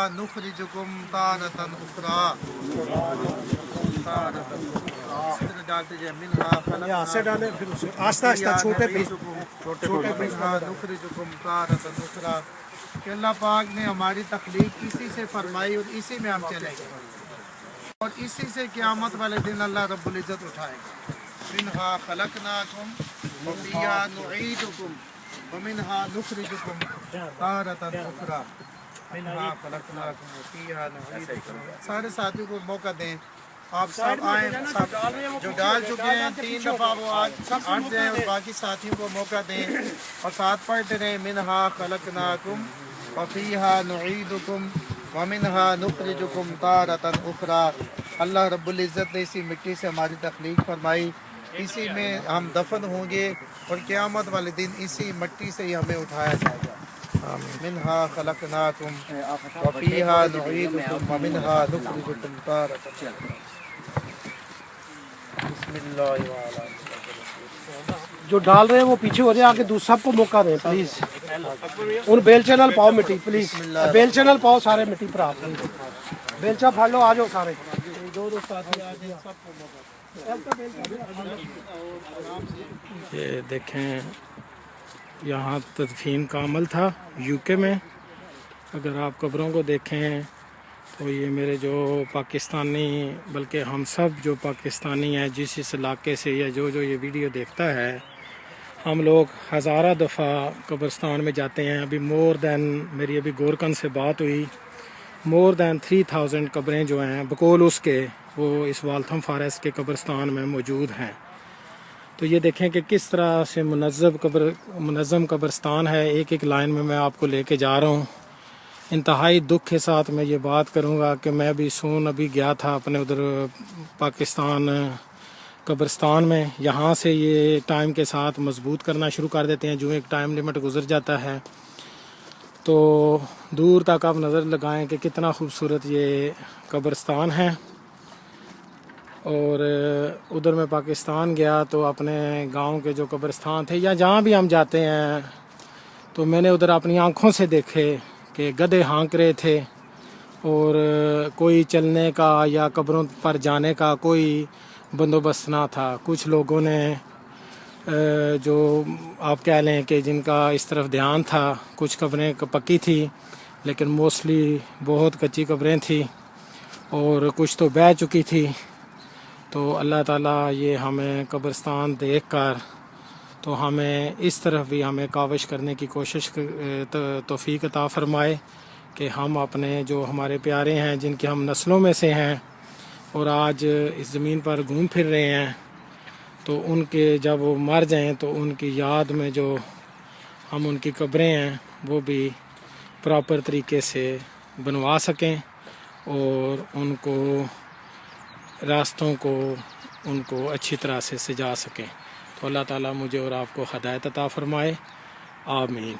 नुखरिजुकुम तारतन उखरा डालते जाए मिनहा यहाँ से डाले फिर उसे आस्ता आस्ता छोटे पीस मिनहा नुखरिजुकुम तारतन उखरा कि अल्लाह पाक ने हमारी तख्लीक इसी से फरमाई और इसी में हम चलेंगे और इसी से क़यामत वाले दिन अल्लाह रब्बुल इज़्ज़त उठाएगा। मिनहा खलकनाकुम व फिहा नुईदुकुम व मिनहा नुखरिजुकुम तारतन उखरा मिनहा खलकनाकुम व फिहा नुईदुकुम। सारे साथियों को मौका दें, आप सब आए, सब जो डाल चुके हैं 3 दफ़ा वो आज हट जाएं और बाकी साथियों को मौका दें और साथ पढ़ते रहें मिनहा खलकनाकुम व फिहा नुईदुकुम व मिनहा नुखरिजुकुम तारतन उखरा। अल्लाह रब्बुल इज़्ज़त ने इसी मिट्टी से हमारी तख्लीक फरमाई, इसी में हम दफन होंगे और क़यामत वाले दिन इसी मिट्टी से ही हमें उठाया जाएगा। मिनहा खलकनाकुम व फिहा नुईदुकुम व मिनहा नुखरिजुकुम तारतन उखरा। बिस्मिल्लाह। जो डाल रहे हैं वो पीछे हो जाए, आगे दूसरा सबको मौका दें प्लीज। उन बेल चैनल पाओ मिट्टी प्लीज, बेल चैनल पाओ सारे मिट्टी पर आप बेलचा फाड़ लो, आ जाओ सारे दो साथी आ जाए, सबको मौका। ये देखें यहाँ तदफीन का अमल था यूके में। अगर आप कब्रों को देखें तो ये मेरे जो पाकिस्तानी, बल्कि हम सब जो पाकिस्तानी हैं जिस इस इलाके से या जो ये वीडियो देखता है, हम लोग हज़ारा दफ़ा कब्रिस्तान में जाते हैं। अभी मेरी अभी गोरकन से बात हुई, मोर दैन 3000 कब्रें जो हैं बकौल उसके वो इस वाल्थम फॉरेस्ट के कब्रिस्तान में मौजूद हैं। तो ये देखें कि किस तरह से मुनज़्ज़म कब्रिस्तान है। एक एक लाइन में मैं आपको लेके जा रहा हूँ। इंतहाई दुख के साथ मैं ये बात करूँगा कि मैं भी अभी गया था अपने उधर पाकिस्तान कब्रिस्तान में। यहाँ से ये टाइम के साथ मजबूत करना शुरू कर देते हैं, जो एक टाइम लिमिट गुजर जाता है। तो दूर तक आप नज़र लगाएं कि कितना खूबसूरत ये कब्रिस्तान है। और उधर मैं पाकिस्तान गया तो अपने गांव के जो कब्रिस्तान थे या जहाँ भी हम जाते हैं, तो मैंने उधर अपनी आँखों से देखे कि गधे हाँक रहे थे और कोई चलने का या कब्रों पर जाने का कोई बंदोबस्त ना था। कुछ लोगों ने जो आप कह लें कि जिनका इस तरफ ध्यान था, कुछ कब्रें पक्की थी लेकिन मोस्टली बहुत कच्ची कब्रें थी और कुछ तो बह चुकी थी। तो अल्लाह ताला ये हमें कब्रिस्तान देख कर तो हमें इस तरफ भी हमें काविश करने की कोशिश तौफीक अता फरमाए कि हम अपने जो हमारे प्यारे हैं, जिनके हम नस्लों में से हैं और आज इस ज़मीन पर घूम फिर रहे हैं, तो उनके जब वो मर जाएं तो उनकी याद में जो हम उनकी कब्रें हैं वो भी प्रॉपर तरीके से बनवा सकें और उनको रास्तों को उनको अच्छी तरह से सजा सकें। तो अल्लाह ताला मुझे और आपको हदायत अता फरमाए। आमीन।